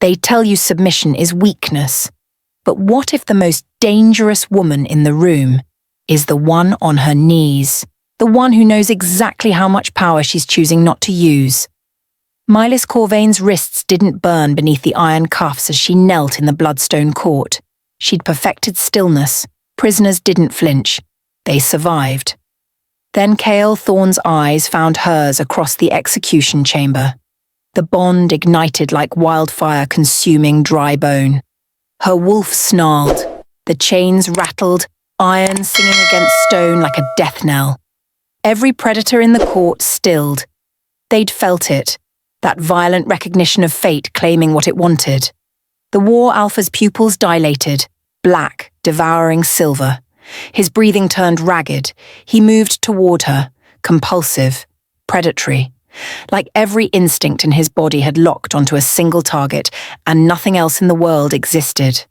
They tell you submission is weakness. But what if the most dangerous woman in the room is the one on her knees, the one who knows exactly how much power she's choosing not to use? Mylis Corvain's wrists didn't burn beneath the iron cuffs as she knelt in the bloodstone court. She'd perfected stillness. Prisoners didn't flinch. They survived. Then Chaol Thorne's eyes found hers across the execution chamber. The bond ignited like wildfire consuming dry bone. Her wolf snarled. The chains rattled, iron singing against stone like a death knell. Every predator in the court stilled. They'd felt it, that violent recognition of fate claiming what it wanted. The War Alpha's pupils dilated, black, devouring silver. His breathing turned ragged. He moved toward her, compulsive, predatory. Like every instinct in his body had locked onto a single target, and nothing else in the world existed.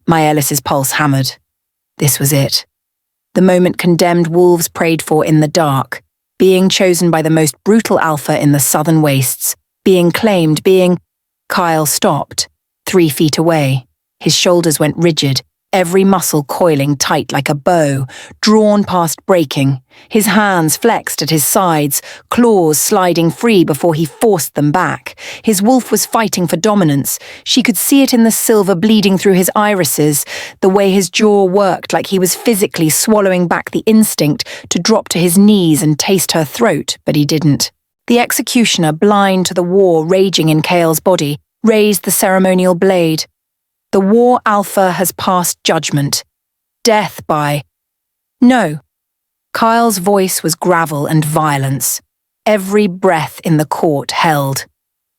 Mylis's pulse hammered. This was it. The moment condemned wolves prayed for in the dark, being chosen by the most brutal alpha in the southern wastes, being claimed, Kyle stopped, 3 feet away. His shoulders went rigid, every muscle coiling tight like a bow, drawn past breaking. His hands flexed at his sides, claws sliding free before he forced them back. His wolf was fighting for dominance. She could see it in the silver bleeding through his irises, the way his jaw worked like he was physically swallowing back the instinct to drop to his knees and taste her throat, but he didn't. The executioner, blind to the war raging in Chaol's body, raised the ceremonial blade. The War Alpha has passed judgment. Death by... No. Kyle's voice was gravel and violence. Every breath in the court held.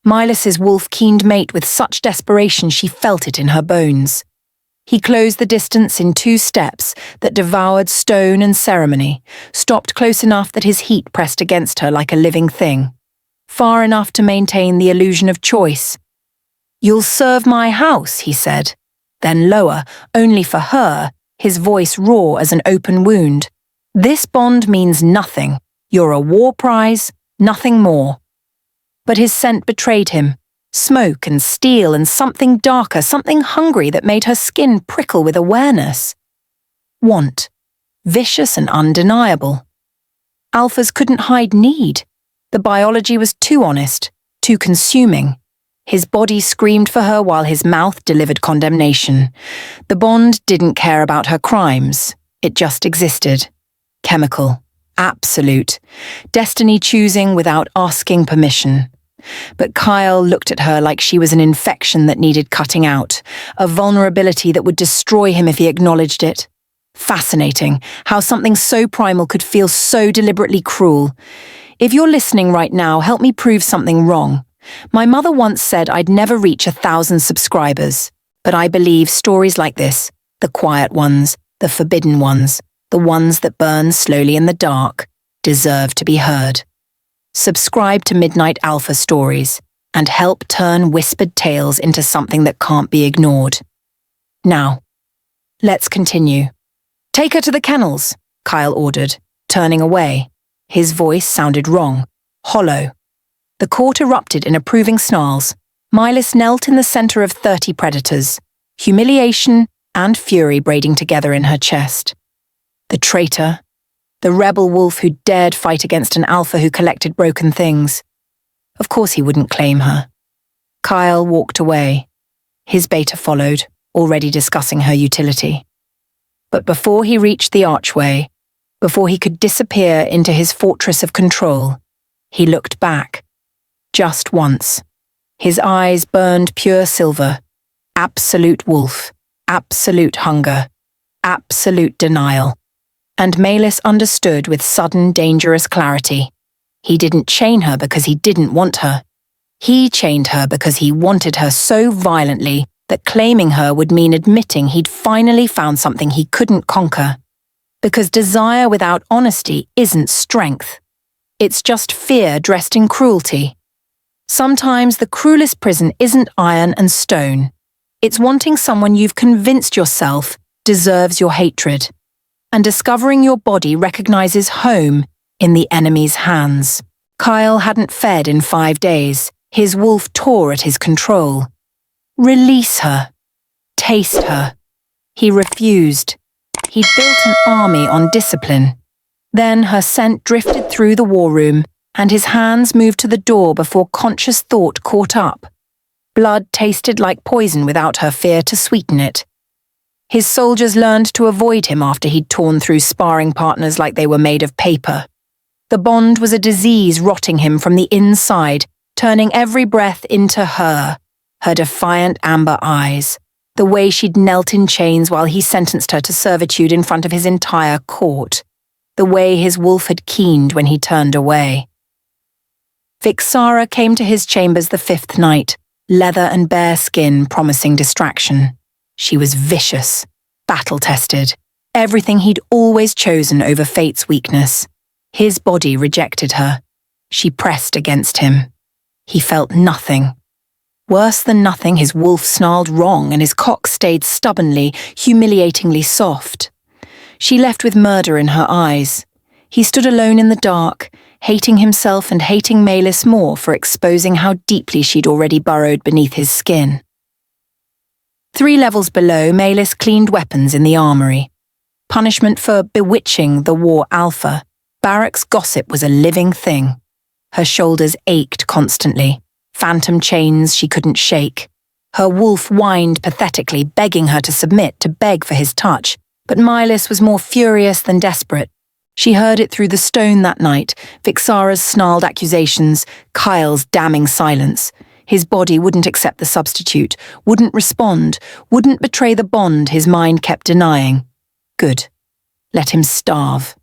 Mylis's wolf keened mate with such desperation she felt it in her bones. He closed the distance in 2 steps that devoured stone and ceremony, stopped close enough that his heat pressed against her like a living thing, far enough to maintain the illusion of choice. "You'll serve my house," he said. Then lower, only for her, his voice raw as an open wound. "This bond means nothing. You're a war prize, nothing more." But his scent betrayed him. Smoke and steel and something darker, something hungry that made her skin prickle with awareness. Want. Vicious and undeniable. Alphas couldn't hide need. The biology was too honest, too consuming. His body screamed for her while his mouth delivered condemnation. The bond didn't care about her crimes. It just existed. Chemical. Absolute. Destiny choosing without asking permission. But Kyle looked at her like she was an infection that needed cutting out, a vulnerability that would destroy him if he acknowledged it. Fascinating, how something so primal could feel so deliberately cruel. If you're listening right now, help me prove something wrong. My mother once said I'd never reach 1,000 subscribers, but I believe stories like this, the quiet ones, the forbidden ones, the ones that burn slowly in the dark, deserve to be heard. Subscribe to Midnight Alpha Stories and help turn whispered tales into something that can't be ignored. Now, let's continue. "Take her to the kennels," Kyle ordered, turning away. His voice sounded wrong, hollow. The court erupted in approving snarls. Mylis knelt in the center of 30 predators, humiliation and fury braiding together in her chest. The traitor, the rebel wolf who dared fight against an alpha who collected broken things. Of course he wouldn't claim her. Kyle walked away. His beta followed, already discussing her utility. But before he reached the archway, before he could disappear into his fortress of control, he looked back. Just once. His eyes burned pure silver. Absolute wolf. Absolute hunger. Absolute denial. And Mylis understood with sudden, dangerous clarity. He didn't chain her because he didn't want her. He chained her because he wanted her so violently that claiming her would mean admitting he'd finally found something he couldn't conquer. Because desire without honesty isn't strength. It's just fear dressed in cruelty. Sometimes the cruelest prison isn't iron and stone. It's wanting someone you've convinced yourself deserves your hatred. And discovering your body recognizes home in the enemy's hands. Kyle hadn't fed in 5 days. His wolf tore at his control. Release her. Taste her. He refused. He'd built an army on discipline. Then her scent drifted through the war room, and his hands moved to the door before conscious thought caught up. Blood tasted like poison without her fear to sweeten it. His soldiers learned to avoid him after he'd torn through sparring partners like they were made of paper. The bond was a disease rotting him from the inside, turning every breath into her defiant amber eyes, the way she'd knelt in chains while he sentenced her to servitude in front of his entire court, the way his wolf had keened when he turned away. Vixara came to his chambers the 5th night, leather and bare skin promising distraction. She was vicious, battle-tested, everything he'd always chosen over fate's weakness. His body rejected her. She pressed against him. He felt nothing. Worse than nothing, his wolf snarled wrong and his cock stayed stubbornly, humiliatingly soft. She left with murder in her eyes. He stood alone in the dark, hating himself and hating Malis more for exposing how deeply she'd already burrowed beneath his skin. 3 levels below, Malis cleaned weapons in the armory. Punishment for bewitching the war alpha, Barrack's gossip was a living thing. Her shoulders ached constantly, phantom chains she couldn't shake. Her wolf whined pathetically, begging her to submit, to beg for his touch, but Malis was more furious than desperate. She heard it through the stone that night, Vixara's snarled accusations, Kyle's damning silence. His body wouldn't accept the substitute, wouldn't respond, wouldn't betray the bond his mind kept denying. Good. Let him starve.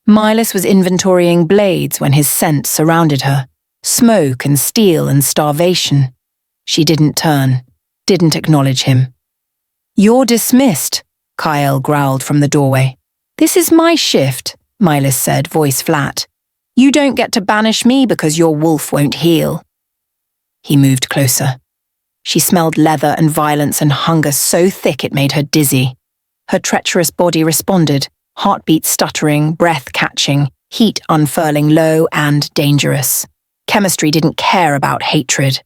Malis was inventorying blades when his scent surrounded her. Smoke and steel and starvation. She didn't turn, didn't acknowledge him. "You're dismissed," Kyle growled from the doorway. "This is my shift," Malis said, voice flat. "You don't get to banish me because your wolf won't heal." He moved closer. She smelled leather and violence and hunger so thick it made her dizzy. Her treacherous body responded, heartbeat stuttering, breath catching, heat unfurling low and dangerous. Chemistry didn't care about hatred.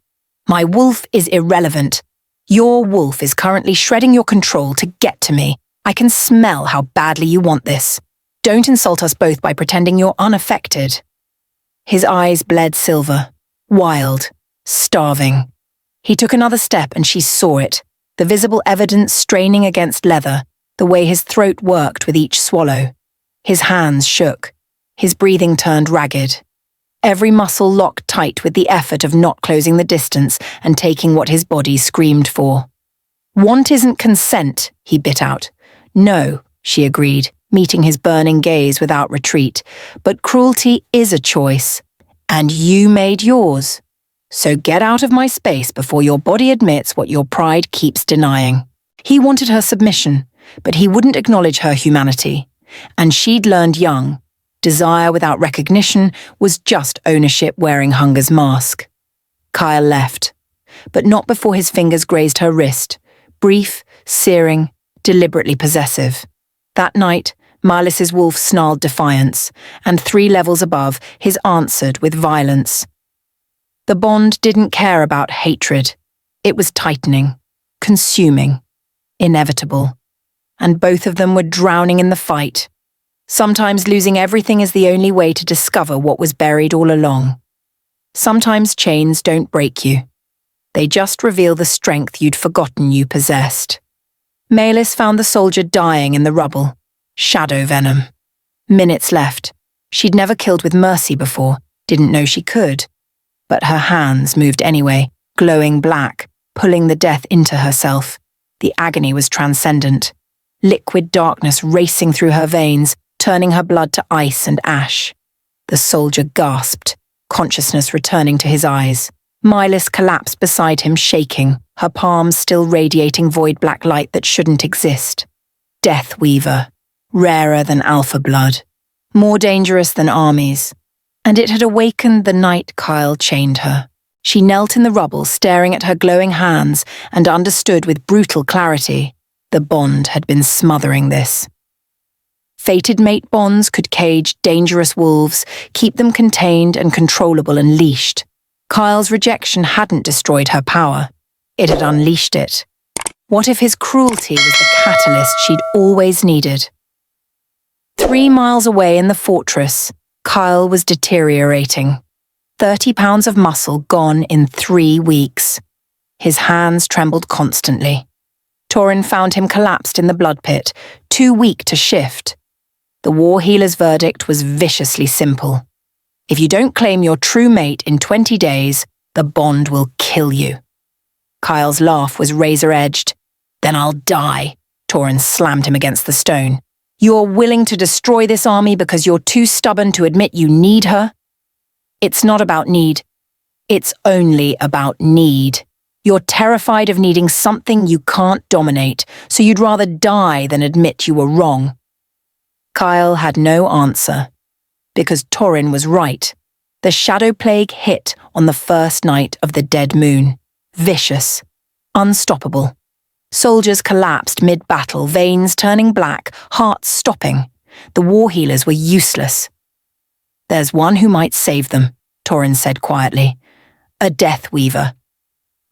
"My wolf is irrelevant. Your wolf is currently shredding your control to get to me. I can smell how badly you want this. Don't insult us both by pretending you're unaffected." His eyes bled silver, wild, starving. He took another step and she saw it, the visible evidence straining against leather, the way his throat worked with each swallow. His hands shook. His breathing turned ragged. Every muscle locked tight with the effort of not closing the distance and taking what his body screamed for. "Want isn't consent," he bit out. "No," she agreed, meeting his burning gaze without retreat. "But cruelty is a choice. And you made yours. So get out of my space before your body admits what your pride keeps denying." He wanted her submission, but he wouldn't acknowledge her humanity. And she'd learned young. Desire without recognition was just ownership wearing hunger's mask. Kyle left, but not before his fingers grazed her wrist, brief, searing, deliberately possessive. That night, Malis's wolf snarled defiance, and 3 levels above, his answered with violence. The bond didn't care about hatred. It was tightening, consuming, inevitable. And both of them were drowning in the fight. Sometimes losing everything is the only way to discover what was buried all along. Sometimes chains don't break you. They just reveal the strength you'd forgotten you possessed. Malis found the soldier dying in the rubble. Shadow venom. Minutes left. She'd never killed with mercy before, didn't know she could. But her hands moved anyway, glowing black, pulling the death into herself. The agony was transcendent. Liquid darkness racing through her veins, turning her blood to ice and ash. The soldier gasped, consciousness returning to his eyes. Malis collapsed beside him, shaking, her palms still radiating void-black light that shouldn't exist. Death Weaver, rarer than alpha blood, more dangerous than armies. And it had awakened the night Kyle chained her. She knelt in the rubble, staring at her glowing hands, and understood with brutal clarity. The bond had been smothering this. Fated mate bonds could cage dangerous wolves, keep them contained and controllable and leashed. Kyle's rejection hadn't destroyed her power. It had unleashed it. What if his cruelty was the catalyst she'd always needed? 3 miles away in the fortress, Kyle was deteriorating. 30 pounds of muscle gone in 3 weeks. His hands trembled constantly. Torrin found him collapsed in the blood pit, too weak to shift. The war healer's verdict was viciously simple. If you don't claim your true mate in 20 days, the bond will kill you. Kyle's laugh was razor-edged. Then I'll die, Torrin slammed him against the stone. You're willing to destroy this army because you're too stubborn to admit you need her? It's not about need. It's only about need. You're terrified of needing something you can't dominate, so you'd rather die than admit you were wrong. Kyle had no answer, because Torrin was right. The shadow plague hit on the first night of the dead moon. Vicious. Unstoppable. Soldiers collapsed mid-battle, veins turning black, hearts stopping. The war healers were useless. There's one who might save them, Torrin said quietly. A Death Weaver.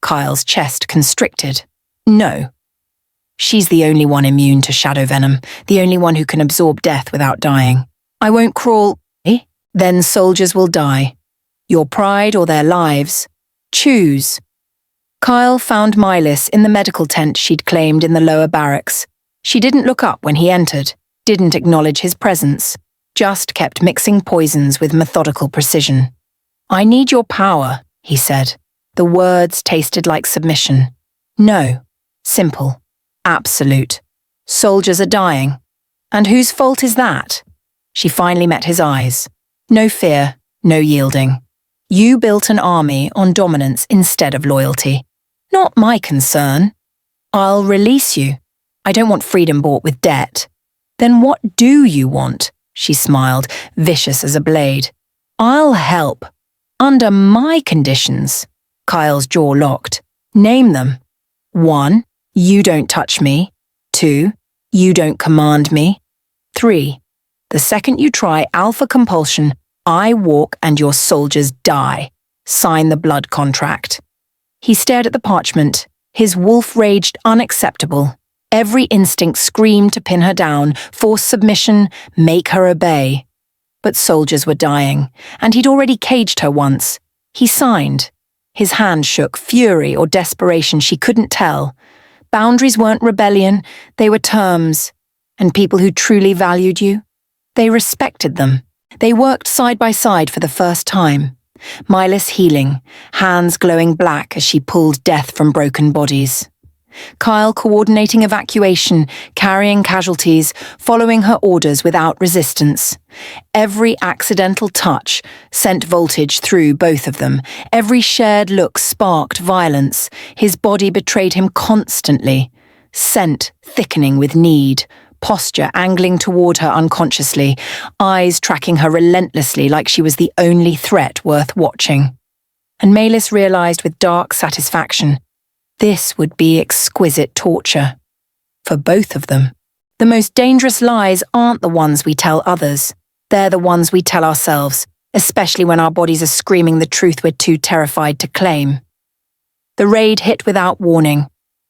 Kyle's chest constricted. No. She's the only one immune to shadow venom, the only one who can absorb death without dying. I won't crawl. Then soldiers will die. Your pride or their lives. Choose. Kyle found Mylis in the medical tent she'd claimed in the lower barracks. She didn't look up when he entered, didn't acknowledge his presence, just kept mixing poisons with methodical precision. I need your power, he said. The words tasted like submission. No. Simple. Absolute. Soldiers are dying. And whose fault is that? She finally met his eyes. No fear, no yielding. You built an army on dominance instead of loyalty. Not my concern. I'll release you. I don't want freedom bought with debt. Then what do you want? She smiled, vicious as a blade. I'll help. Under my conditions. Kyle's jaw locked. Name them. 1. You don't touch me. 2. You don't command me. 3. The second you try alpha compulsion, I walk and your soldiers die. Sign the blood contract. He stared at the parchment. His wolf raged unacceptable. Every instinct screamed to pin her down, force submission, make her obey. But soldiers were dying, and he'd already caged her once. He signed. His hand shook, fury or desperation she couldn't tell. Boundaries weren't rebellion, they were terms. And people who truly valued you, they respected them. They worked side by side for the first time. Mylis healing, hands glowing black as she pulled death from broken bodies. Kyle coordinating evacuation, carrying casualties, following her orders without resistance. Every accidental touch sent voltage through both of them. Every shared look sparked violence. His body betrayed him constantly. Scent thickening with need. Posture angling toward her unconsciously, eyes tracking her relentlessly like she was the only threat worth watching. And Mylis realized with dark satisfaction, this would be exquisite torture. For both of them. The most dangerous lies aren't the ones we tell others. They're the ones we tell ourselves, especially when our bodies are screaming the truth we're too terrified to claim. The raid hit without warning.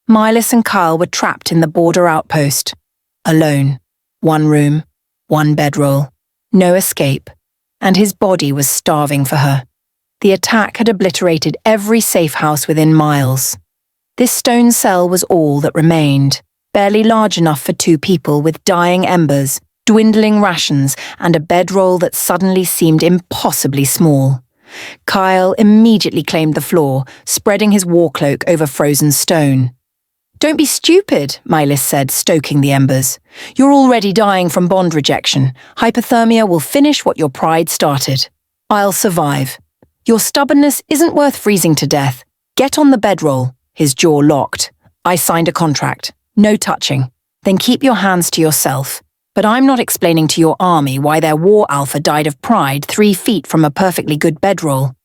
Mylis and Kyle were trapped in the border outpost. Alone. 1 room, 1 bedroll. No escape. And his body was starving for her. The attack had obliterated every safe house within miles. This stone cell was all that remained, barely large enough for 2 people with dying embers, dwindling rations, and a bedroll that suddenly seemed impossibly small. Kyle immediately claimed the floor, spreading his war cloak over frozen stone. Don't be stupid, Mylis said, stoking the embers. You're already dying from bond rejection. Hypothermia will finish what your pride started. I'll survive. Your stubbornness isn't worth freezing to death. Get on the bedroll. His jaw locked. I signed a contract. No touching. Then keep your hands to yourself. But I'm not explaining to your army why their war alpha died of pride 3 feet from a perfectly good bedroll.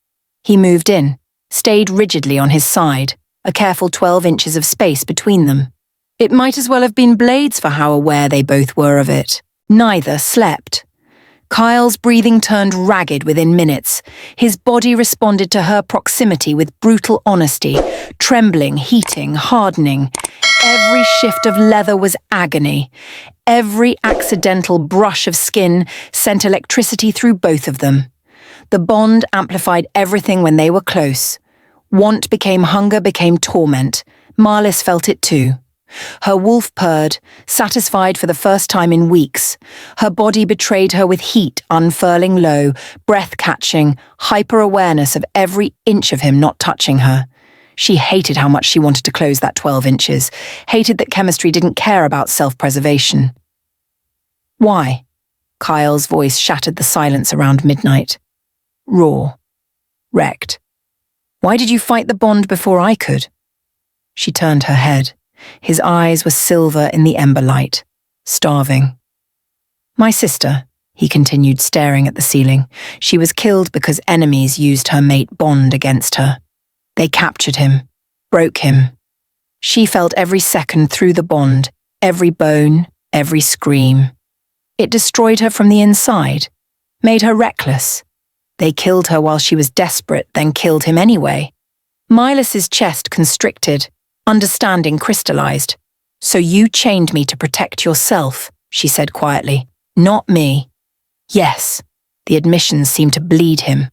He moved in, stayed rigidly on his side, a careful 12 inches of space between them. It might as well have been blades for how aware they both were of it. Neither slept. Kyle's breathing turned ragged within minutes. His body responded to her proximity with brutal honesty, trembling, heating, hardening. Every shift of leather was agony. Every accidental brush of skin sent electricity through both of them. The bond amplified everything when they were close. Want became hunger, became torment. Marlis felt it too. Her wolf purred, satisfied for the first time in weeks. Her body betrayed her with heat unfurling low, breath-catching, hyper-awareness of every inch of him not touching her. She hated how much she wanted to close that 12 inches, hated that chemistry didn't care about self-preservation. Why? Kyle's voice shattered the silence around midnight. Raw. Wrecked. Why did you fight the bond before I could? She turned her head. His eyes were silver in the ember light, starving. My sister, he continued, staring at the ceiling. She was killed because enemies used her mate bond against her. They captured him, broke him. She felt every second through the bond, every bone, every scream. It destroyed her from the inside, made her reckless. They killed her while she was desperate, then killed him anyway. Milas's chest constricted. Understanding crystallized. So you chained me to protect yourself, she said quietly. Not me. Yes. The admissions seemed to bleed him.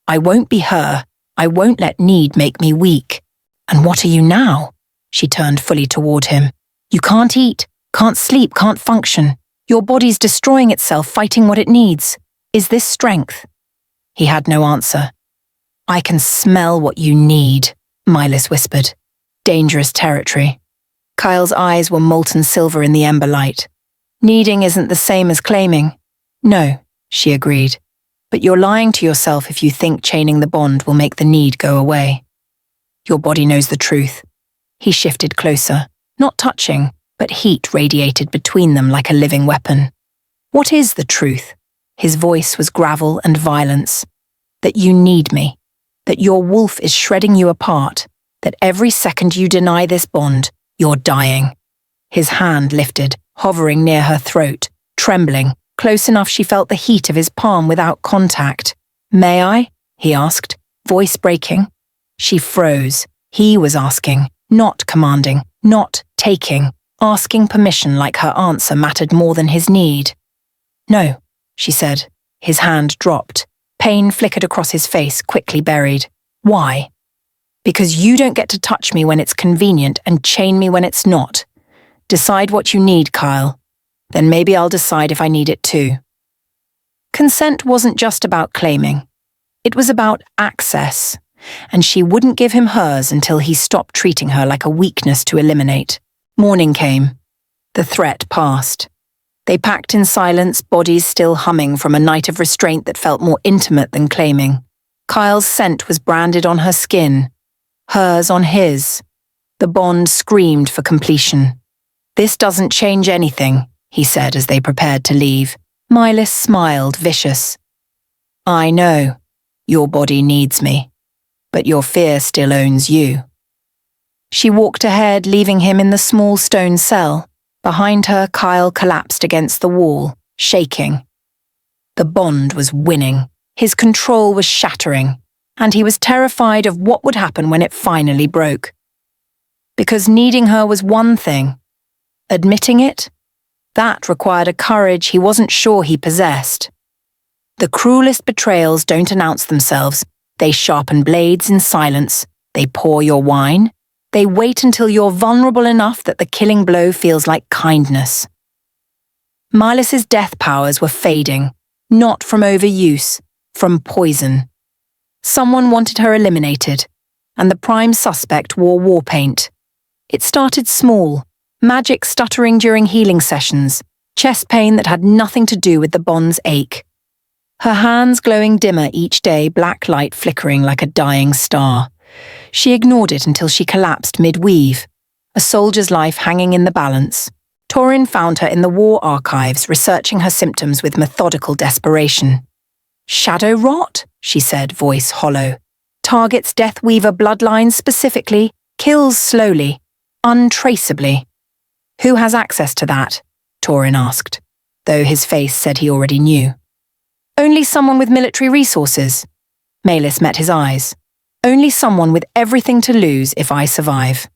I won't be her. I won't let need make me weak. And what are you now? She turned fully toward him. You can't eat, can't sleep, can't function. Your body's destroying itself, fighting what it needs. Is this strength? He had no answer. I can smell what you need, Milas whispered. Dangerous territory. Kyle's eyes were molten silver in the ember light. Needing isn't the same as claiming. No, she agreed. But you're lying to yourself if you think chaining the bond will make the need go away. Your body knows the truth. He shifted closer, not touching, but heat radiated between them like a living weapon. What is the truth? His voice was gravel and violence. That you need me. That your wolf is shredding you apart. That every second you deny this bond, you're dying. His hand lifted, hovering near her throat, trembling, close enough she felt the heat of his palm without contact. May I? He asked, voice breaking. She froze. He was asking, not commanding, not taking, asking permission like her answer mattered more than his need. No, she said. His hand dropped. Pain flickered across his face, quickly buried. Why? Because you don't get to touch me when it's convenient and chain me when it's not. Decide what you need, Kyle. Then maybe I'll decide if I need it too. Consent wasn't just about claiming. It was about access, and she wouldn't give him hers until he stopped treating her like a weakness to eliminate. Morning came. The threat passed. They packed in silence, bodies still humming from a night of restraint that felt more intimate than claiming. Kyle's scent was branded on her skin. Hers on his. The bond screamed for completion. This doesn't change anything, he said as they prepared to leave. Milas smiled, vicious. I know. Your body needs me. But your fear still owns you. She walked ahead, leaving him in the small stone cell. Behind her, Kyle collapsed against the wall, shaking. The bond was winning. His control was shattering. And he was terrified of what would happen when it finally broke. Because needing her was one thing. Admitting it? That required a courage he wasn't sure he possessed. The cruelest betrayals don't announce themselves. They sharpen blades in silence. They pour your wine. They wait until you're vulnerable enough that the killing blow feels like kindness. Milas's death powers were fading, not from overuse, from poison. Someone wanted her eliminated, and the prime suspect wore war paint. It started small, magic stuttering during healing sessions, chest pain that had nothing to do with the bond's ache. Her hands glowing dimmer each day, black light flickering like a dying star. She ignored it until she collapsed mid-weave, a soldier's life hanging in the balance. Torin found her in the war archives, researching her symptoms with methodical desperation. Shadow rot, she said, voice hollow. Targets Deathweaver bloodlines specifically, kills slowly, untraceably. Who has access to that? Torin asked, though his face said he already knew. Only someone with military resources. Malis met his eyes. Only someone with everything to lose if I survive.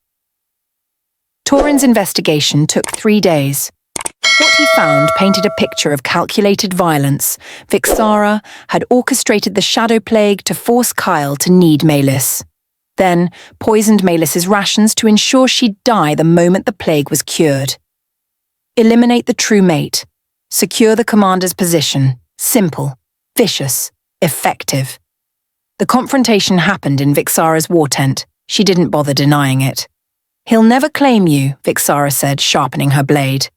Torin's investigation took 3 days. What he found painted a picture of calculated violence. Vixara had orchestrated the shadow plague to force Kyle to need Malis. Then poisoned Malis's rations to ensure she'd die the moment the plague was cured. Eliminate the true mate. Secure the commander's position. Simple, vicious, effective. The confrontation happened in Vixara's war tent. She didn't bother denying it. He'll never claim you, Vixara said, sharpening her blade.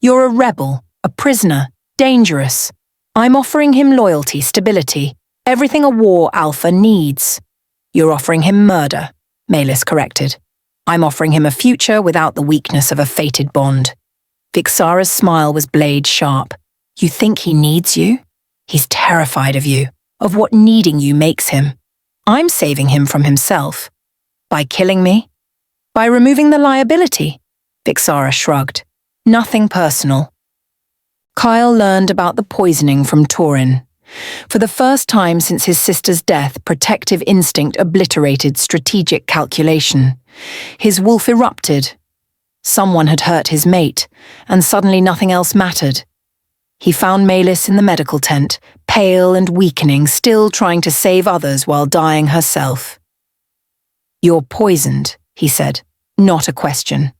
You're a rebel, a prisoner, dangerous. I'm offering him loyalty, stability, everything a war alpha needs. You're offering him murder, Malis corrected. I'm offering him a future without the weakness of a fated bond. Vixara's smile was blade sharp. You think he needs you? He's terrified of you, of what needing you makes him. I'm saving him from himself. By killing me? By removing the liability? Vixara shrugged. Nothing personal. Kyle learned about the poisoning from Torin. For the first time since his sister's death, protective instinct obliterated strategic calculation. His wolf erupted. Someone had hurt his mate, and suddenly nothing else mattered. He found Malis in the medical tent, pale and weakening, still trying to save others while dying herself. You're poisoned, he said, not a question.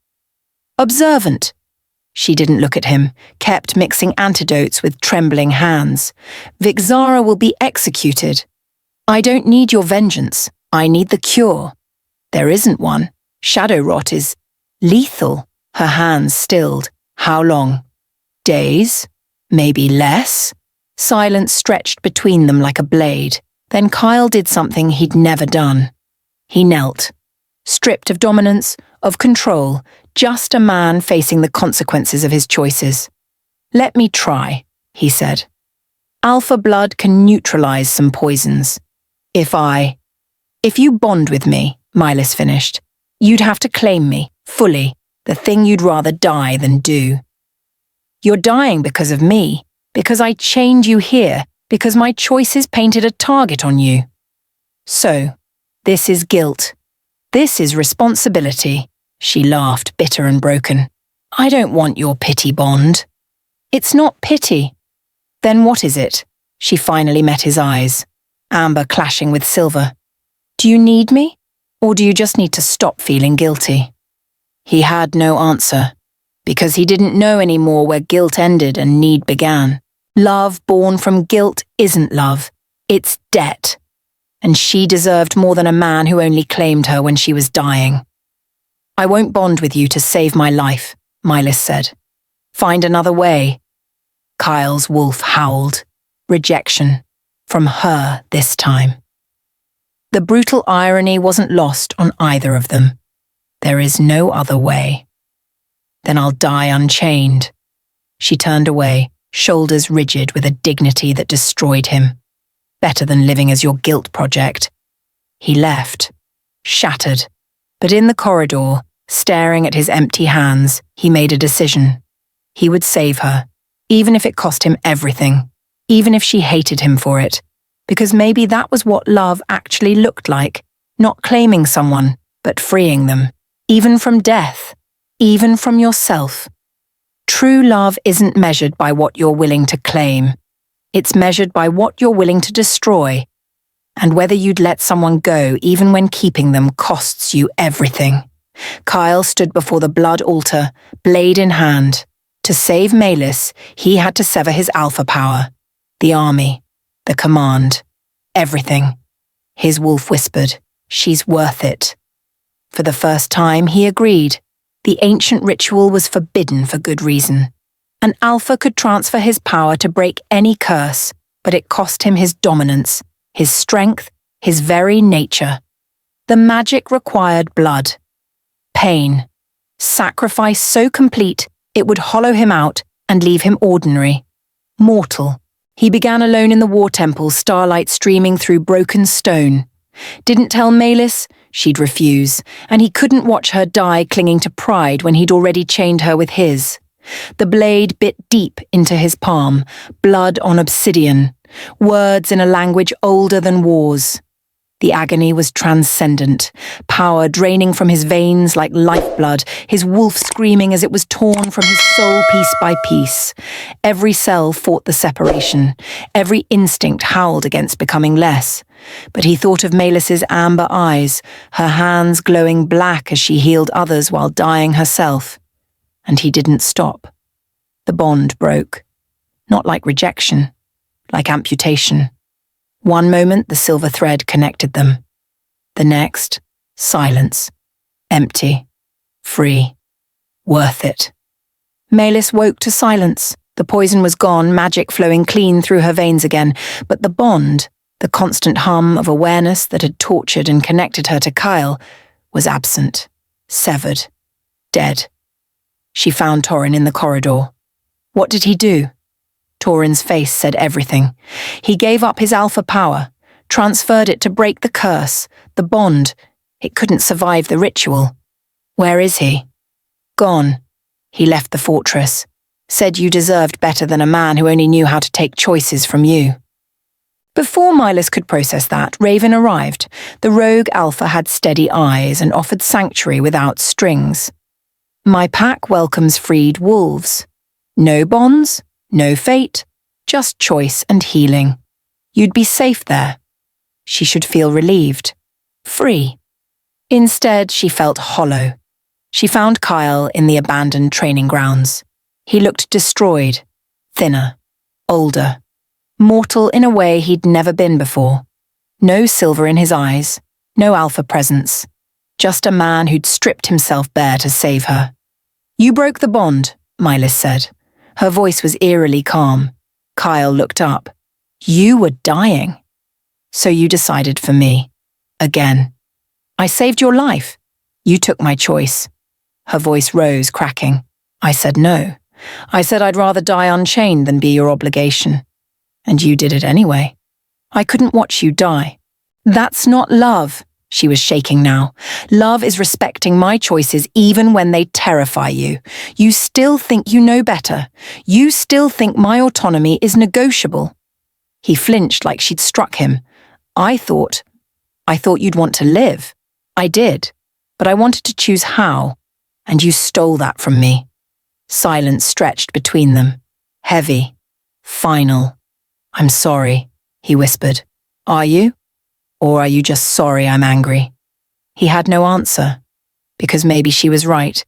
Observant. She didn't look at him, kept mixing antidotes with trembling hands. Vixara will be executed. I don't need your vengeance. I need the cure. There isn't one. Shadow rot is lethal. Her hands stilled. How long? Days? Maybe less? Silence stretched between them like a blade. Then Kyle did something he'd never done. He knelt. Stripped of dominance, of control, just a man facing the consequences of his choices. Let me try, he said. Alpha blood can neutralize some poisons. If you bond with me, Malis finished, you'd have to claim me, fully, the thing you'd rather die than do. You're dying because of me, because I chained you here, because my choices painted a target on you. So, this is guilt. This is responsibility. She laughed, bitter and broken. I don't want your pity bond. It's not pity. Then what is it? She finally met his eyes, amber clashing with silver. Do you need me? Or do you just need to stop feeling guilty? He had no answer, because he didn't know anymore where guilt ended and need began. Love born from guilt isn't love. It's debt. And she deserved more than a man who only claimed her when she was dying. I won't bond with you to save my life, Malis said. Find another way. Kyle's wolf howled. Rejection. From her this time. The brutal irony wasn't lost on either of them. There is no other way. Then I'll die unchained. She turned away, shoulders rigid with a dignity that destroyed him. Better than living as your guilt project. He left, shattered, but in the corridor, staring at his empty hands, he made a decision. He would save her, even if it cost him everything, even if she hated him for it, because maybe that was what love actually looked like, not claiming someone, but freeing them, even from death, even from yourself. True love isn't measured by what you're willing to claim. It's measured by what you're willing to destroy, and whether you'd let someone go even when keeping them costs you everything. Kyle stood before the blood altar, blade in hand. To save Malis, he had to sever his alpha power. The army, the command, everything. His wolf whispered, "She's worth it." For the first time, he agreed. The ancient ritual was forbidden for good reason. An alpha could transfer his power to break any curse, but it cost him his dominance, his strength, his very nature. The magic required blood. Pain. Sacrifice so complete it would hollow him out and leave him ordinary. Mortal. He began alone in the war temple, starlight streaming through broken stone. Didn't tell Malis, she'd refuse, and he couldn't watch her die clinging to pride when he'd already chained her with his. The blade bit deep into his palm, blood on obsidian, words in a language older than wars. The agony was transcendent, power draining from his veins like lifeblood, his wolf screaming as it was torn from his soul piece by piece. Every cell fought the separation, every instinct howled against becoming less. But he thought of Melis's amber eyes, her hands glowing black as she healed others while dying herself. And he didn't stop. The bond broke. Not like rejection, like amputation. One moment the silver thread connected them. The next, silence. Empty. Free. Worth it. Melis woke to silence. The poison was gone, magic flowing clean through her veins again, but the bond, the constant hum of awareness that had tortured and connected her to Kyle, was absent, severed, dead. She found Torrin in the corridor. What did he do? Torrin's face said everything. He gave up his alpha power, transferred it to break the curse, the bond. It couldn't survive the ritual. Where is he? Gone. He left the fortress. Said you deserved better than a man who only knew how to take choices from you. Before Milas could process that, Raven arrived. The rogue alpha had steady eyes and offered sanctuary without strings. My pack welcomes freed wolves. No bonds, no fate, just choice and healing. You'd be safe there. She should feel relieved, free. Instead, she felt hollow. She found Kyle in the abandoned training grounds. He looked destroyed, thinner, older, mortal in a way he'd never been before. No silver in his eyes, no alpha presence, just a man who'd stripped himself bare to save her. You broke the bond, Milas said. Her voice was eerily calm. Kyle looked up. You were dying. So you decided for me. Again. I saved your life. You took my choice. Her voice rose, cracking. I said no. I said I'd rather die unchained than be your obligation. And you did it anyway. I couldn't watch you die. That's not love. She was shaking now. Love is respecting my choices even when they terrify you. You still think you know better. You still think my autonomy is negotiable. He flinched like she'd struck him. I thought you'd want to live. I did, but I wanted to choose how, and you stole that from me. Silence stretched between them. Heavy. Final. I'm sorry, he whispered. Are you? Or are you just sorry I'm angry? He had no answer, because maybe she was right.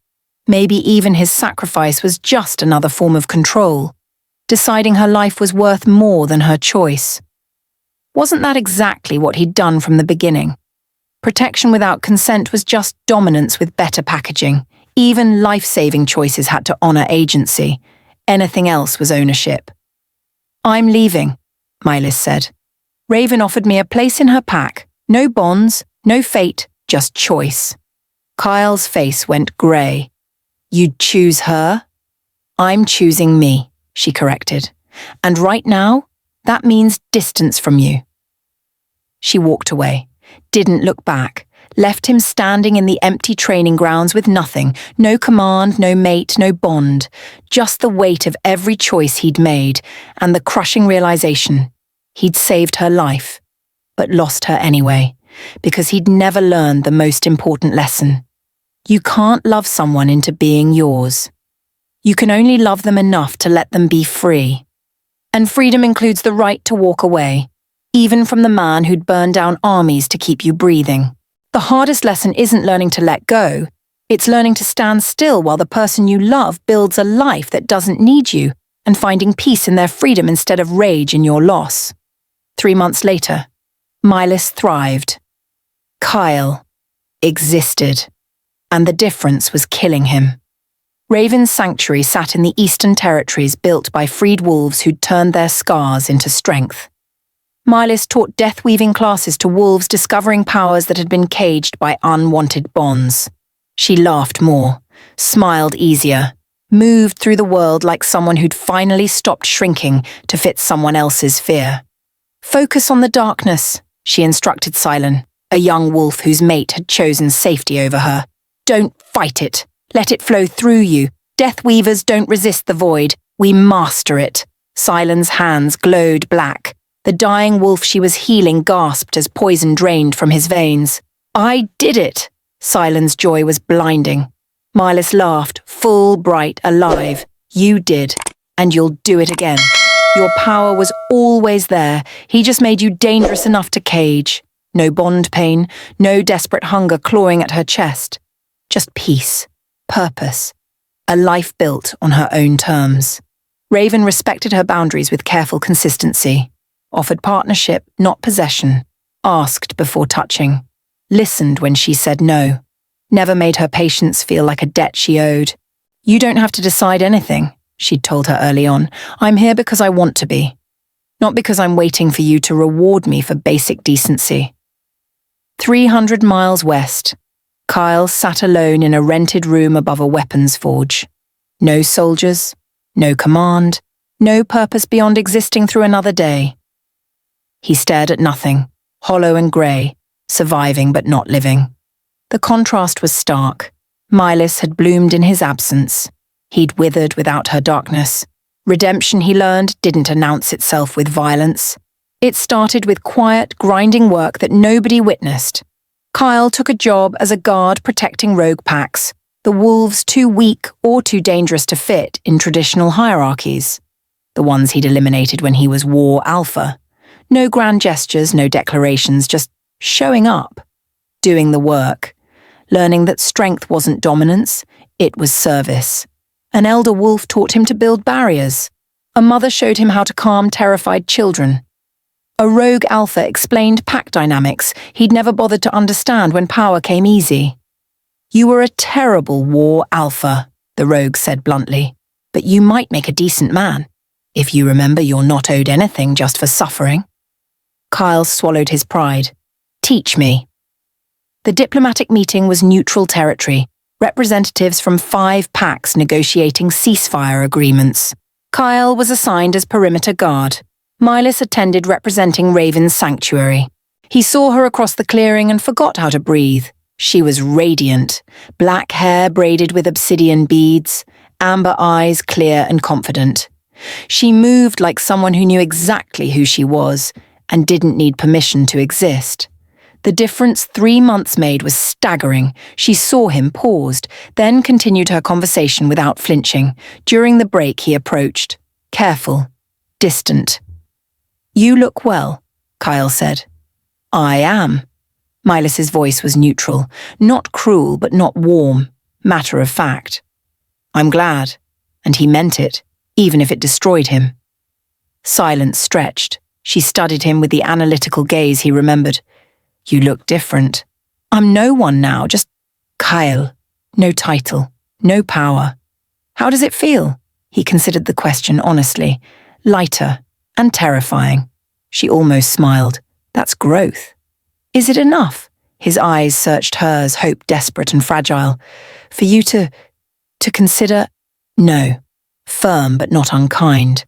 Maybe even his sacrifice was just another form of control, deciding her life was worth more than her choice. Wasn't that exactly what he'd done from the beginning? Protection without consent was just dominance with better packaging. Even life-saving choices had to honor agency. Anything else was ownership. I'm leaving, Milas said. Raven offered me a place in her pack. No bonds, no fate, just choice. Kyle's face went grey. You'd choose her? I'm choosing me, she corrected. And right now, that means distance from you. She walked away, didn't look back, left him standing in the empty training grounds with nothing, no command, no mate, no bond, just the weight of every choice he'd made and the crushing realization he'd saved her life, but lost her anyway, because he'd never learned the most important lesson. You can't love someone into being yours. You can only love them enough to let them be free. And freedom includes the right to walk away, even from the man who'd burn down armies to keep you breathing. The hardest lesson isn't learning to let go. It's learning to stand still while the person you love builds a life that doesn't need you and finding peace in their freedom instead of rage in your loss. 3 months later, Milas thrived. Kyle existed, and the difference was killing him. Raven's sanctuary sat in the eastern territories built by freed wolves who'd turned their scars into strength. Milas taught death-weaving classes to wolves discovering powers that had been caged by unwanted bonds. She laughed more, smiled easier, moved through the world like someone who'd finally stopped shrinking to fit someone else's fear. Focus on the darkness, she instructed Silen, a young wolf whose mate had chosen safety over her. Don't fight it. Let it flow through you. Death Weavers don't resist the void, we master it. Silen's hands glowed black. The dying wolf she was healing gasped as poison drained from his veins. I did it! Silen's joy was blinding. Milas laughed, full, bright, alive. You did, and you'll do it again. Your power was always there. He just made you dangerous enough to cage. No bond pain, no desperate hunger clawing at her chest. Just peace, purpose, a life built on her own terms. Raven respected her boundaries with careful consistency. Offered partnership, not possession. Asked before touching. Listened when she said no. Never made her patience feel like a debt she owed. You don't have to decide anything, she'd told her early on. I'm here because I want to be. Not because I'm waiting for you to reward me for basic decency. 300 miles west, Kyle sat alone in a rented room above a weapons forge. No soldiers, no command, no purpose beyond existing through another day. He stared at nothing, hollow and grey, surviving but not living. The contrast was stark. Milas had bloomed in his absence. He'd withered without her darkness. Redemption, he learned, didn't announce itself with violence. It started with quiet, grinding work that nobody witnessed. Kyle took a job as a guard protecting rogue packs, the wolves too weak or too dangerous to fit in traditional hierarchies. The ones he'd eliminated when he was War Alpha. No grand gestures, no declarations, just showing up, doing the work, learning that strength wasn't dominance, it was service. An elder wolf taught him to build barriers. A mother showed him how to calm terrified children. A rogue alpha explained pack dynamics he'd never bothered to understand when power came easy. You were a terrible War Alpha, the rogue said bluntly, but you might make a decent man, if you remember you're not owed anything just for suffering. Kyle swallowed his pride. Teach me. The diplomatic meeting was neutral territory, representatives from 5 packs negotiating ceasefire agreements. Kyle was assigned as perimeter guard. Milas attended representing Raven's sanctuary. He saw her across the clearing and forgot how to breathe. She was radiant, black hair braided with obsidian beads, amber eyes clear and confident. She moved like someone who knew exactly who she was and didn't need permission to exist. The difference 3 months made was staggering. She saw him, paused, then continued her conversation without flinching. During the break, he approached. Careful, distant. You look well, Kyle said. I am. Milas's voice was neutral, not cruel but not warm, matter of fact. I'm glad, and he meant it, even if it destroyed him. Silence stretched. She studied him with the analytical gaze he remembered. You look different. I'm no one now, just Kyle. No title, no power. How does it feel? He considered the question honestly. Lighter and terrifying. She almost smiled. That's growth. Is it enough? His eyes searched hers, hope desperate and fragile. For you to consider? No. Firm but not unkind.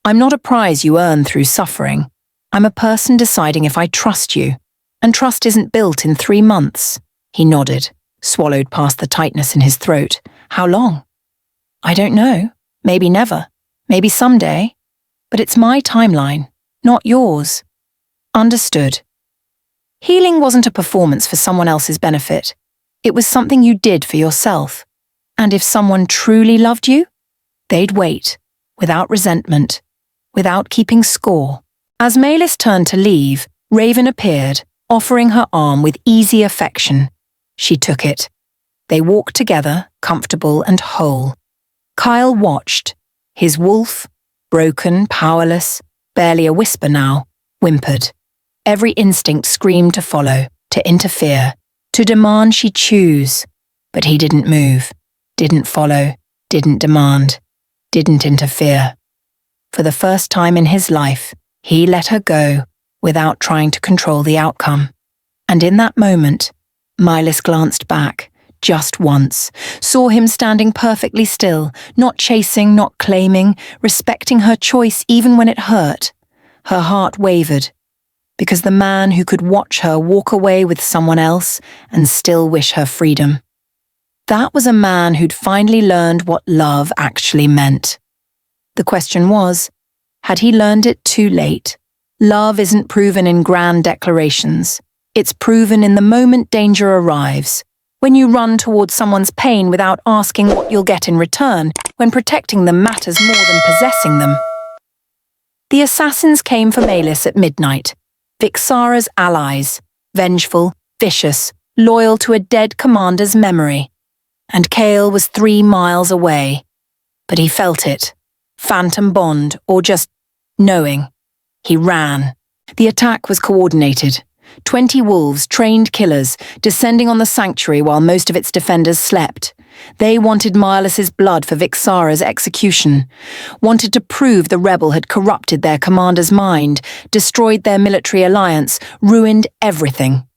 I'm not a prize you earn through suffering. I'm a person deciding if I trust you. And trust isn't built in 3 months. He nodded, swallowed past the tightness in his throat. How long? I don't know. Maybe never. Maybe someday. But it's my timeline, not yours. Understood. Healing wasn't a performance for someone else's benefit. It was something you did for yourself. And if someone truly loved you, they'd wait, without resentment, without keeping score. As Malis turned to leave, Raven appeared, offering her arm with easy affection. She took it. They walked together, comfortable and whole. Kyle watched. His wolf, broken, powerless, barely a whisper now, whimpered. Every instinct screamed to follow, to interfere, to demand she choose. But he didn't move, didn't follow, didn't demand, didn't interfere. For the first time in his life, he let her go, without trying to control the outcome. And in that moment, Milas glanced back, just once, saw him standing perfectly still, not chasing, not claiming, respecting her choice even when it hurt. Her heart wavered, because the man who could watch her walk away with someone else and still wish her freedom. That was a man who'd finally learned what love actually meant. The question was, had he learned it too late? Love isn't proven in grand declarations. It's proven in the moment danger arrives, when you run towards someone's pain without asking what you'll get in return, when protecting them matters more than possessing them. The assassins came for Malis at midnight, Vixara's allies, vengeful, vicious, loyal to a dead commander's memory. And Kale was 3 miles away. But he felt it. Phantom bond, or just knowing. He ran. The attack was coordinated. 20 wolves, trained killers, descending on the sanctuary while most of its defenders slept. They wanted Milas's blood for Vixara's execution, wanted to prove the rebel had corrupted their commander's mind, destroyed their military alliance, ruined everything.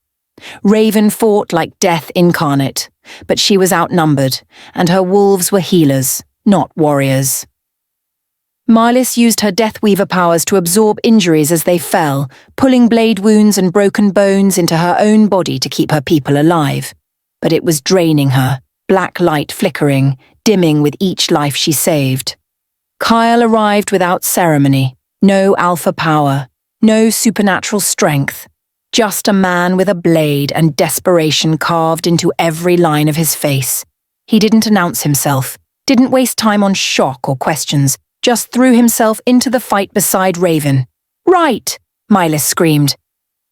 Raven fought like death incarnate, but she was outnumbered, and her wolves were healers, not warriors. Milas used her Deathweaver powers to absorb injuries as they fell, pulling blade wounds and broken bones into her own body to keep her people alive. But it was draining her, black light flickering, dimming with each life she saved. Kyle arrived without ceremony, no alpha power, no supernatural strength, just a man with a blade and desperation carved into every line of his face. He didn't announce himself, didn't waste time on shock or questions, just threw himself into the fight beside Raven. Right, Milas screamed.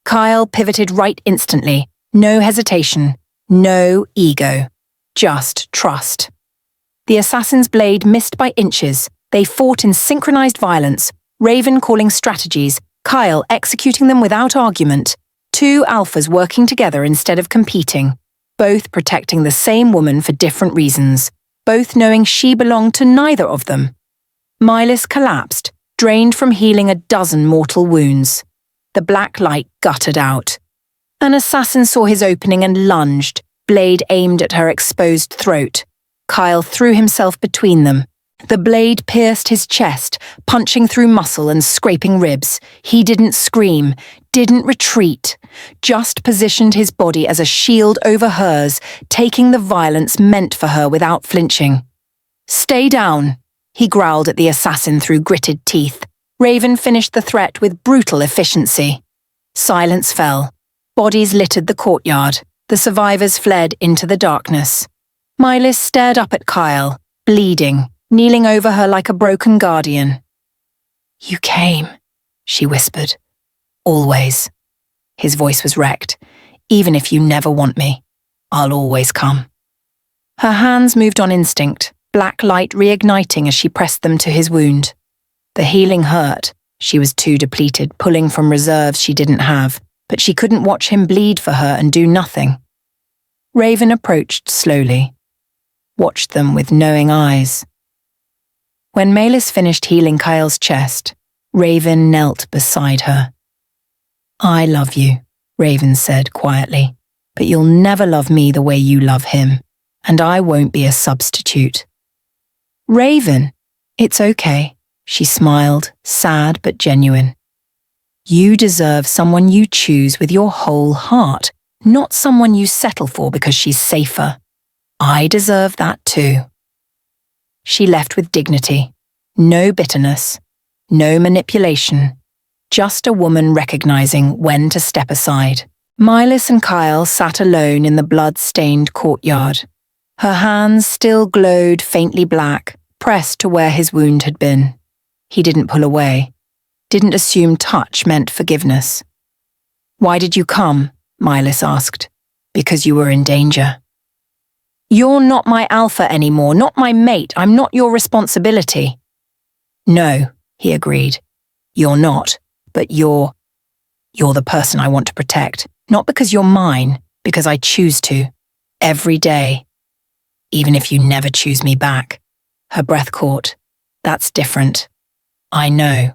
Kyle pivoted right instantly, no hesitation, no ego, just trust. The assassin's blade missed by inches. They fought in synchronized violence, Raven calling strategies, Kyle executing them without argument. 2 alphas working together instead of competing, both protecting the same woman for different reasons, both knowing she belonged to neither of them. Milas collapsed, drained from healing a dozen mortal wounds. The black light guttered out. An assassin saw his opening and lunged, blade aimed at her exposed throat. Kyle threw himself between them. The blade pierced his chest, punching through muscle and scraping ribs. He didn't scream, didn't retreat, just positioned his body as a shield over hers, taking the violence meant for her without flinching. "Stay down," he growled at the assassin through gritted teeth. Raven finished the threat with brutal efficiency. Silence fell. Bodies littered the courtyard. The survivors fled into the darkness. Milas stared up at Kyle, bleeding, kneeling over her like a broken guardian. "You came," she whispered. "Always." His voice was wrecked. "Even if you never want me, I'll always come." Her hands moved on instinct, black light reigniting as she pressed them to his wound. The healing hurt. She was too depleted, pulling from reserves she didn't have, but she couldn't watch him bleed for her and do nothing. Raven approached slowly, watched them with knowing eyes. When Malis finished healing Kyle's chest, Raven knelt beside her. "I love you," Raven said quietly, "but you'll never love me the way you love him, and I won't be a substitute." "Raven, it's okay," she smiled, sad but genuine. "You deserve someone you choose with your whole heart, not someone you settle for because she's safer. I deserve that too." She left with dignity. No bitterness, no manipulation, just a woman recognizing when to step aside. Milas and Kyle sat alone in the blood-stained courtyard. Her hands still glowed faintly black, pressed to where his wound had been. He didn't pull away, didn't assume touch meant forgiveness. "Why did you come?" Milas asked. "Because you were in danger." "You're not my alpha anymore, not my mate. I'm not your responsibility." "No," he agreed. "You're not, but you're the person I want to protect. Not because you're mine, because I choose to. Every day. Even if you never choose me back." Her breath caught. "That's different." "I know."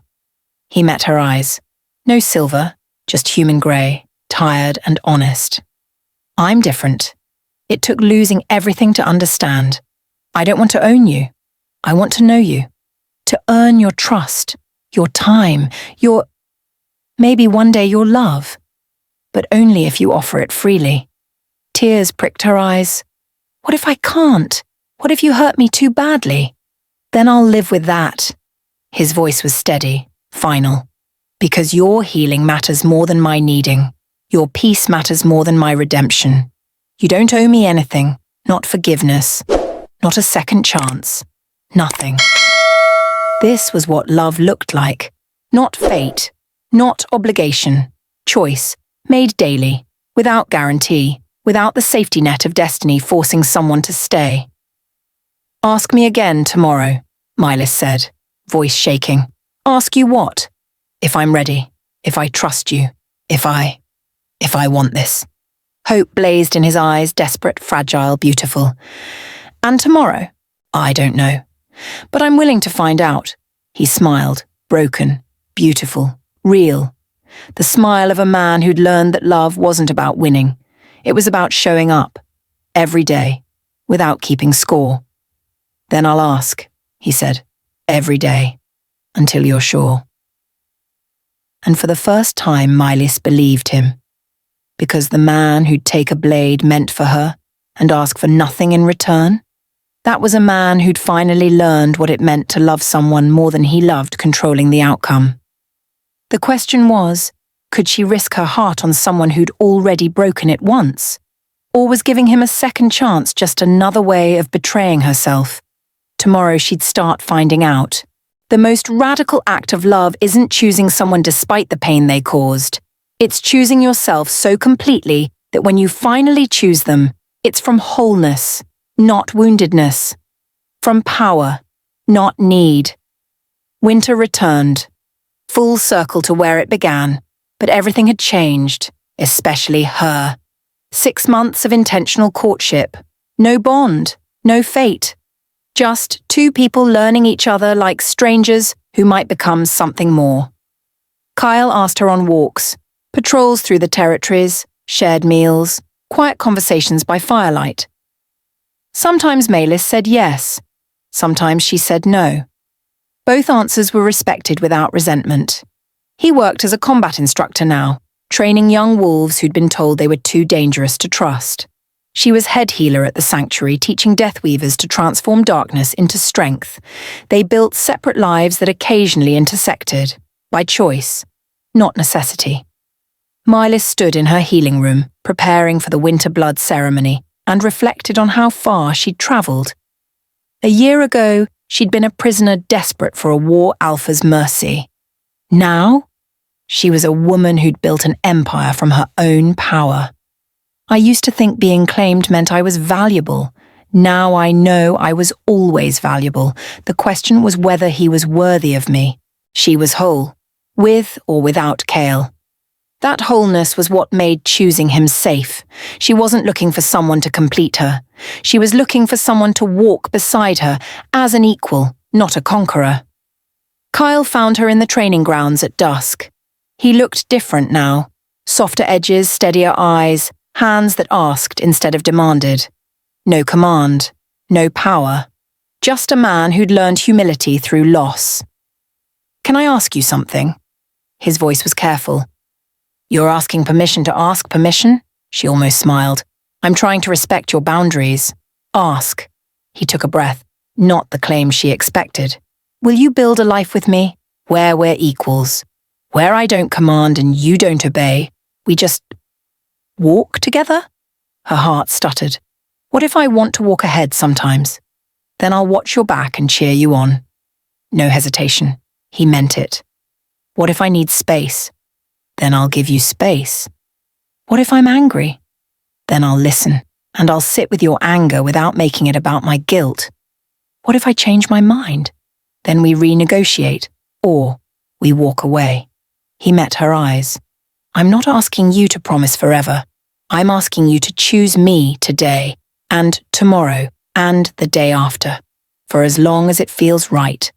He met her eyes. No silver, just human grey, tired and honest. "I'm different. It took losing everything to understand. I don't want to own you. I want to know you. To earn your trust, your time, maybe one day your love. But only if you offer it freely." Tears pricked her eyes. What if I can't? What if you hurt me too badly? Then I'll live with that. His voice was steady, final. Because your healing matters more than my needing. Your peace matters more than my redemption. You don't owe me anything, not forgiveness, not a second chance, nothing. This was what love looked like. Not fate, not obligation, choice, made daily, without guarantee, without the safety net of destiny forcing someone to stay. Ask me again tomorrow, Mylis said, voice shaking. Ask you what? If I'm ready, if I trust you, if I want this. Hope blazed in his eyes, desperate, fragile, beautiful. And tomorrow? I don't know. But I'm willing to find out. He smiled, broken, beautiful, real. The smile of a man who'd learned that love wasn't about winning. It was about showing up, every day, without keeping score. Then I'll ask, he said, every day, until you're sure. And for the first time, Mylis believed him. Because the man who'd take a blade meant for her and ask for nothing in return, that was a man who'd finally learned what it meant to love someone more than he loved controlling the outcome. The question was, could she risk her heart on someone who'd already broken it once? Or was giving him a second chance just another way of betraying herself? Tomorrow she'd start finding out. The most radical act of love isn't choosing someone despite the pain they caused. It's choosing yourself so completely that when you finally choose them, it's from wholeness, not woundedness. From power, not need. Winter returned. Full circle to where it began, but everything had changed, especially her. 6 months of intentional courtship. No bond, no fate. Just two people learning each other like strangers who might become something more. Kyle asked her on walks, patrols through the territories, shared meals, quiet conversations by firelight. Sometimes Mylis said yes, sometimes she said no. Both answers were respected without resentment. He worked as a combat instructor now, training young wolves who'd been told they were too dangerous to trust. She was head healer at the sanctuary, teaching Deathweavers to transform darkness into strength. They built separate lives that occasionally intersected, by choice, not necessity. Mylis stood in her healing room, preparing for the winter blood ceremony, and reflected on how far she'd travelled. A year ago, she'd been a prisoner desperate for a war alpha's mercy. Now, she was a woman who'd built an empire from her own power. I used to think being claimed meant I was valuable. Now I know I was always valuable. The question was whether he was worthy of me. She was whole, with or without Kale. That wholeness was what made choosing him safe. She wasn't looking for someone to complete her. She was looking for someone to walk beside her, as an equal, not a conqueror. Kyle found her in the training grounds at dusk. He looked different now. Softer edges, steadier eyes, hands that asked instead of demanded. No command, no power. Just a man who'd learned humility through loss. "Can I ask you something?" His voice was careful. "You're asking permission to ask permission?" She almost smiled. "I'm trying to respect your boundaries. Ask." He took a breath, not the claim she expected. "Will you build a life with me, where we're equals? Where I don't command and you don't obey, we just walk together?" Her heart stuttered. "What if I want to walk ahead sometimes? Then I'll watch your back and cheer you on." No hesitation. He meant it. "What if I need space? Then I'll give you space. What if I'm angry? Then I'll listen, and I'll sit with your anger without making it about my guilt. What if I change my mind? Then we renegotiate, or we walk away." He met her eyes. "I'm not asking you to promise forever. I'm asking you to choose me today, and tomorrow, and the day after, for as long as it feels right."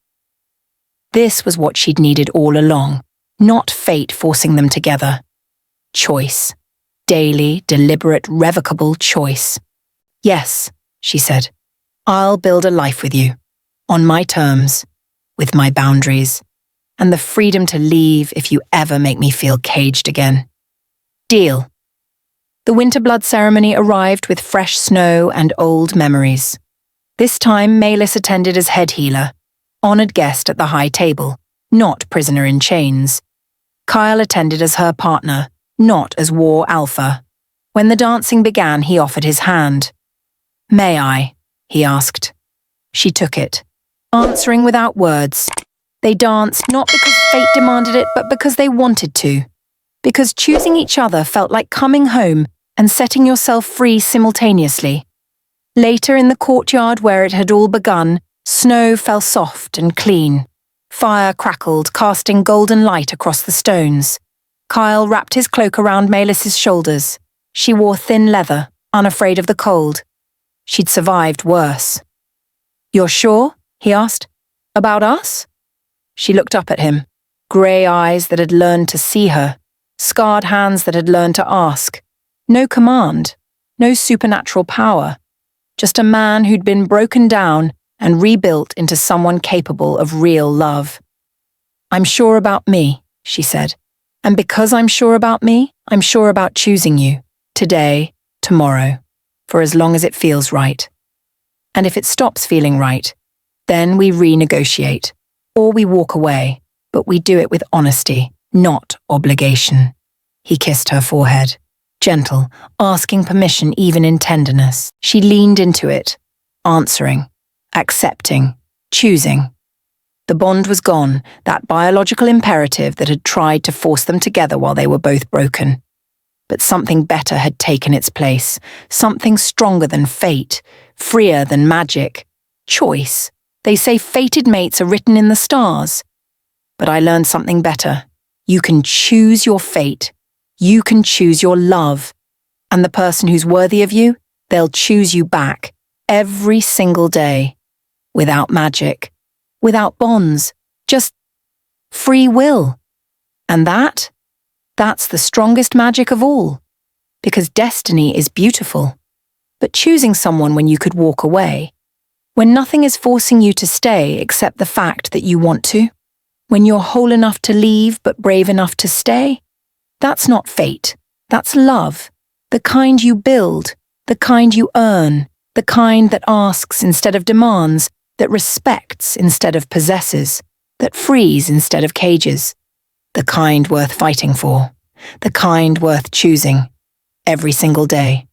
This was what she'd needed all along, not fate forcing them together. Choice. Daily, deliberate, revocable choice. "Yes," she said, "I'll build a life with you, on my terms, with my boundaries, and the freedom to leave if you ever make me feel caged again. Deal." The winter blood ceremony arrived with fresh snow and old memories. This time, Malis attended as head healer, honoured guest at the high table, not prisoner in chains. Kyle attended as her partner, not as war alpha. When the dancing began, he offered his hand. "May I?" he asked. She took it, answering without words. They danced not because fate demanded it, but because they wanted to. Because choosing each other felt like coming home and setting yourself free simultaneously. Later in the courtyard where it had all begun, snow fell soft and clean. Fire crackled, casting golden light across the stones. Kyle wrapped his cloak around Melis's shoulders. She wore thin leather, unafraid of the cold. She'd survived worse. "You're sure?" he asked. "About us?" She looked up at him, grey eyes that had learned to see her, scarred hands that had learned to ask. No command, no supernatural power, just a man who'd been broken down and rebuilt into someone capable of real love. "I'm sure about me," she said. "And because I'm sure about me, I'm sure about choosing you, today, tomorrow, for as long as it feels right. And if it stops feeling right, then we renegotiate, or we walk away, but we do it with honesty, not obligation." He kissed her forehead, gentle, asking permission even in tenderness. She leaned into it, answering, accepting, choosing. The bond was gone, that biological imperative that had tried to force them together while they were both broken. But something better had taken its place, something stronger than fate, freer than magic. Choice. They say fated mates are written in the stars. But I learned something better. You can choose your fate. You can choose your love. And the person who's worthy of you, they'll choose you back, every single day. Without magic, without bonds, just free will. And that's the strongest magic of all. Because destiny is beautiful. But choosing someone when you could walk away, when nothing is forcing you to stay except the fact that you want to, when you're whole enough to leave but brave enough to stay, that's not fate, that's love. The kind you build, the kind you earn, the kind that asks instead of demands, that respects instead of possesses, that frees instead of cages. The kind worth fighting for, the kind worth choosing, every single day.